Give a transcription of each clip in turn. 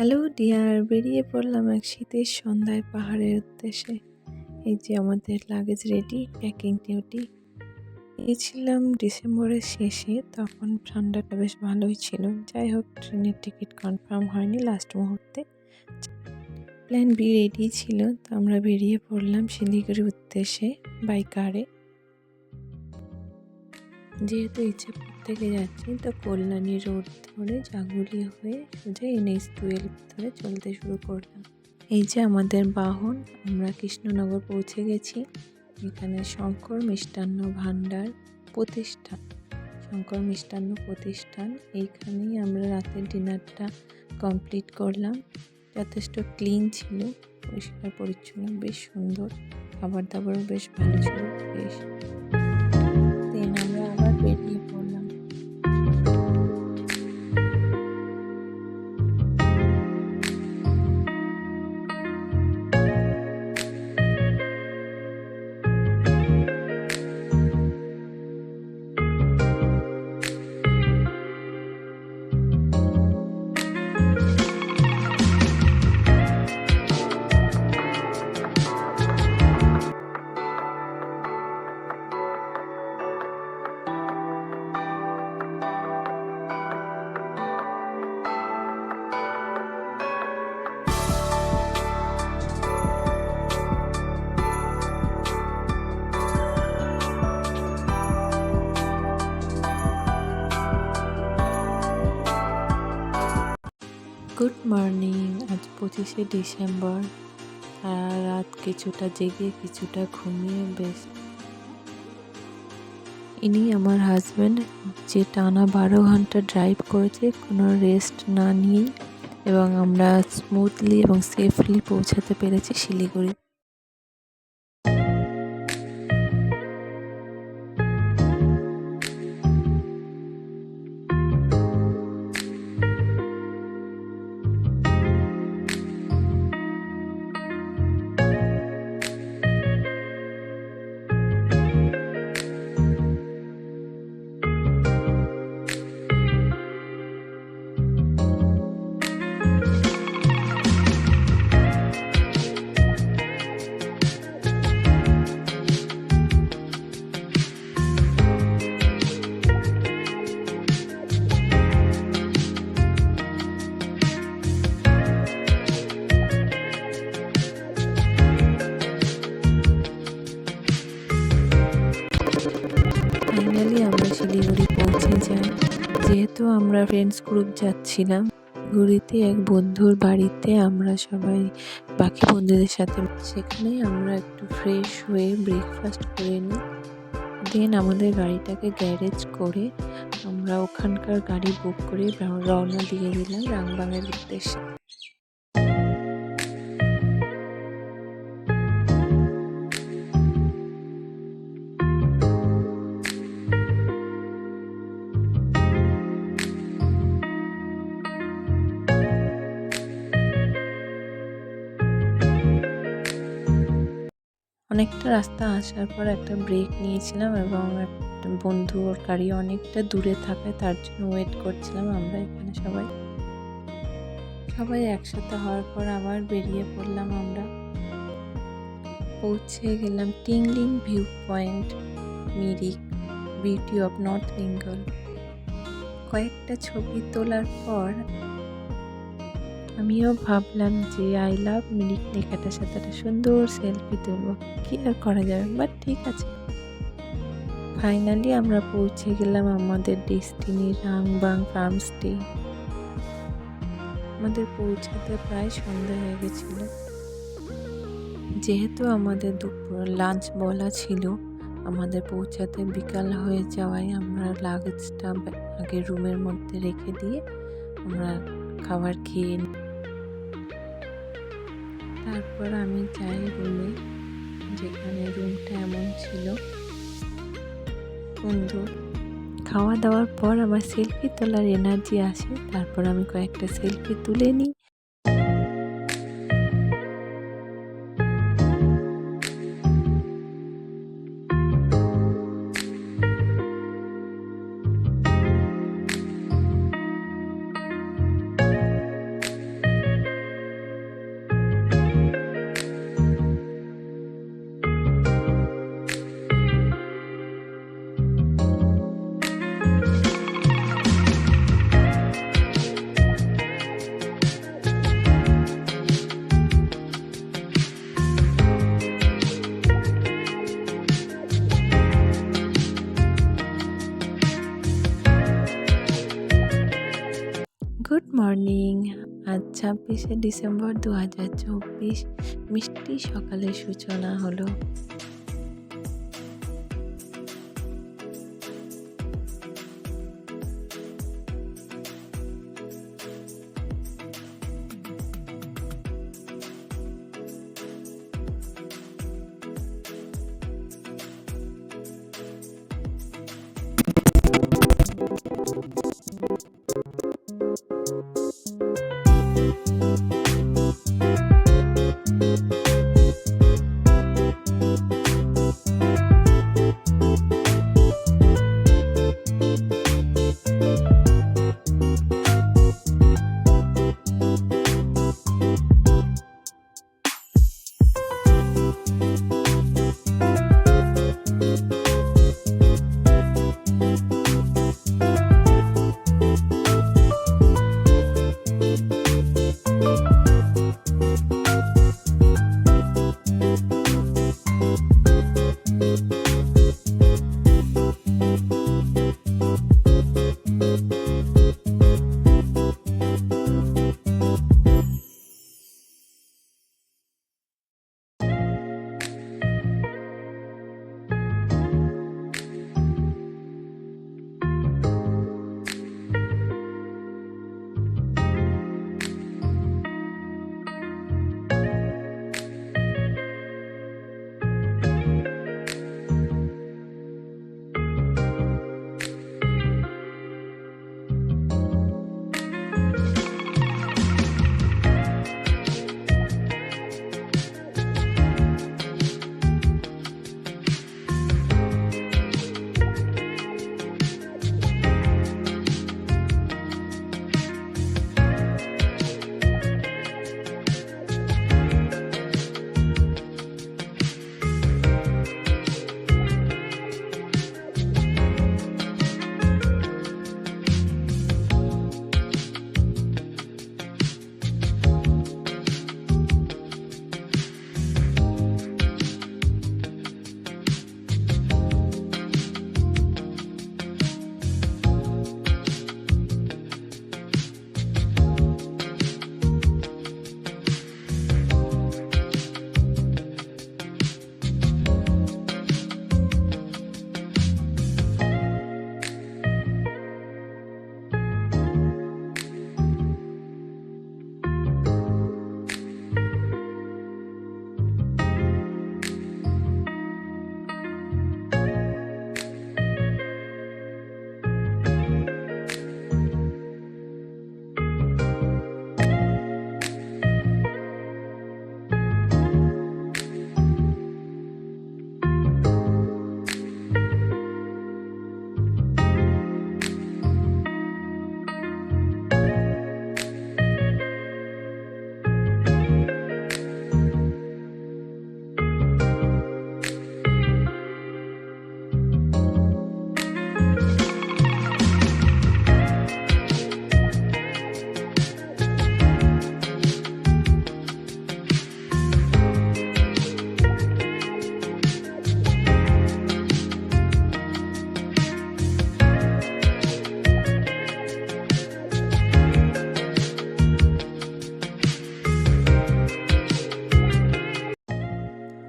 Hello dear, বেরিয়ে পড়লাম এক শীতের সন্ধ্যায় পাহাড়ের উদ্দেশ্যে। এই যে আমাদের লাগেজ রেডি, প্যাকিং ডিউটি। গিয়েছিলাম ডিসেম্বরের শেষে, তখন ঠান্ডাটা বেশ ভালোই ছিল। যাই হোক, ট্রেনের টিকিট কনফার্ম হয়নি লাস্ট মুহূর্তে। প্ল্যান বি রেডি ছিল, তো আমরা বেরিয়ে পড়লাম শিলিগুড়ির উদ্দেশ্যে বাই কারে। যেহেতু ইচ্ছেপুর থেকে যাচ্ছি, তো কল্যাণী রোড ধরে জাগুলি হয়ে সোজা NH-12 ধরে চলতে শুরু করলাম। এই যে আমাদের বাহন, আমরা কৃষ্ণনগর পৌঁছে গেছি। এখানে শঙ্কর মিষ্টান্ন ভাণ্ডার প্রতিষ্ঠান, শঙ্কর মিষ্টান্ন প্রতিষ্ঠান, এইখানেই আমরা রাতের ডিনারটা কমপ্লিট করলাম। যথেষ্ট ক্লিন ছিল, পরিষ্কার পরিচ্ছন্ন, বেশ সুন্দর, খাবার দাবারও বেশ ভালো ছিল। বেশ দেন আমরা আবার বেরিয়ে পড়লাম। গুড মর্নিং, আজ 25শে ডিসেম্বর। সারা রাত কিছুটা জেগে কিছুটা ঘুমিয়ে বেশ। ইনি আমার হাজব্যান্ড, যে টানা 12 ঘন্টা ড্রাইভ করেছে কোনো রেস্ট না নিয়েই, এবং আমরা স্মুথলি এবং সেফলি পৌঁছাতে পেরেছি শিলিগুড়ি। ফাইনালি আমরা শিলিগুড়ি পৌঁছে যাই। যেহেতু আমরা ফ্রেন্ডস গ্রুপ যাচ্ছিলাম, শিলিগুড়িতে এক বন্ধুর বাড়িতে আমরা সবাই বাকি বন্ধুদের সাথে, সেখানেই আমরা একটু ফ্রেশ হয়ে ব্রেকফাস্ট করে নিই। দেন আমাদের গাড়িটাকে গ্যারেজ করে আমরা ওখানকার গাড়ি বুক করে রওনা দিয়ে দিলাম রাংবাংয়ের উদ্দেশ্যে। অনেকটা রাস্তা আসার পর একটা ব্রেক নিয়েছিলাম, এবং একটা বন্ধু ওর গাড়ি অনেকটা দূরে থাকায় তার জন্য ওয়েট করছিলাম। আমরা এখানে সবাই একসাথে হওয়ার পর আবার বেরিয়ে পড়লাম। আমরা পৌঁছে গেলাম tingling view point, Mirik, beauty of north Bengal. কয়েকটা ছবি তোলার পর আমিও ভাবলাম যে আই লাভ মিরিক লেখাটার সাথে একটা সুন্দর সেলফি তুলবো, কি আর করা যাবে, বাট ঠিক আছে। ফাইনালি আমরা পৌঁছে গেলাম আমাদের ডেস্টিনি রাংবাং ফার্ম স্টে। আমাদের পৌঁছাতে প্রায় সন্ধ্যা হয়ে গেছিল। যেহেতু আমাদের দুপুর লাঞ্চ বলা ছিল, আমাদের পৌঁছাতে বিকাল হয়ে যাওয়ায় আমরা লাগেজটা আগে রুমের মধ্যে রেখে দিয়ে আমরা খাবার খেয়ে নিই। তারপর আমি যাই রুমে, যেখানে রুমটা এমন ছিল সুন্দর। খাওয়া দাওয়ার পর আমার সেলফি তোলার এনার্জি আসে, তারপর আমি কয়েকটা সেলফি তুলে নিই। আজ 26শে ডিসেম্বর 2024 মিষ্টি সকালের সূচনা হলো।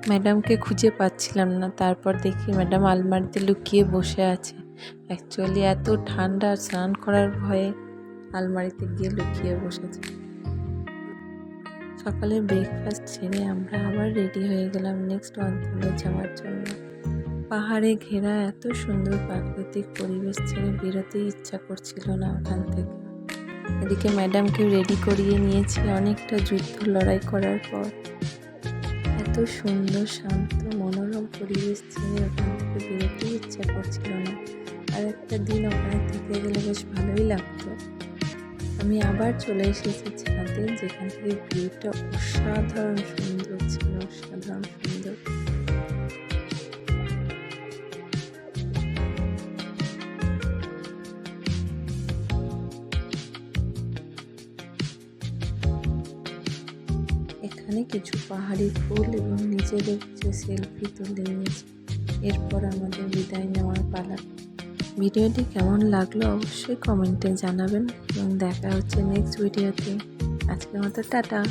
ম্যাডামকে খুঁজে পাচ্ছিলাম না, তারপর দেখি ম্যাডাম আলমারিতে লুকিয়ে বসে আছে। অ্যাকচুয়ালি এত ঠান্ডা, স্নান করার ভয়ে আলমারিতে গিয়ে লুকিয়ে বসেছে। সকালে ব্রেকফাস্ট ছেড়ে আমরা আবার রেডি হয়ে গেলাম নেক্সট অঞ্চলে যাওয়ার জন্য। পাহাড়ে ঘেরা এত সুন্দর প্রাকৃতিক পরিবেশ ছেড়ে বেরোতেই ইচ্ছা করছিল না ওখান থেকে। এদিকে ম্যাডামকে রেডি করিয়ে নিয়েছি অনেকটা যুদ্ধ লড়াই করার পর। এত সুন্দর শান্ত মনোরম পরিবেশ ছেড়ে ওখান থেকে বেরোতেই ইচ্ছা করছিল না। আর একটা দিন ওখানে থেকে গেলে বেশ ভালোই লাগতো। আমি আবার চলে এসেছি ছাদে, যেখান থেকে ভিউটা অসাধারণ সুন্দর ছিল, অসাধারণ সুন্দর। এখানে কিছু পাহাড়ি ফুল এবং নিজেদের কিছু সেলফি তুলে নিয়েছি। এরপর আমাদের বিদায় নেওয়ার পালা। ভিডিওটি কেমন লাগলো অবশ্যই কমেন্টে জানাবেন এবং দেখা হচ্ছে নেক্সট ভিডিওতে। আজকের মতো টাটা।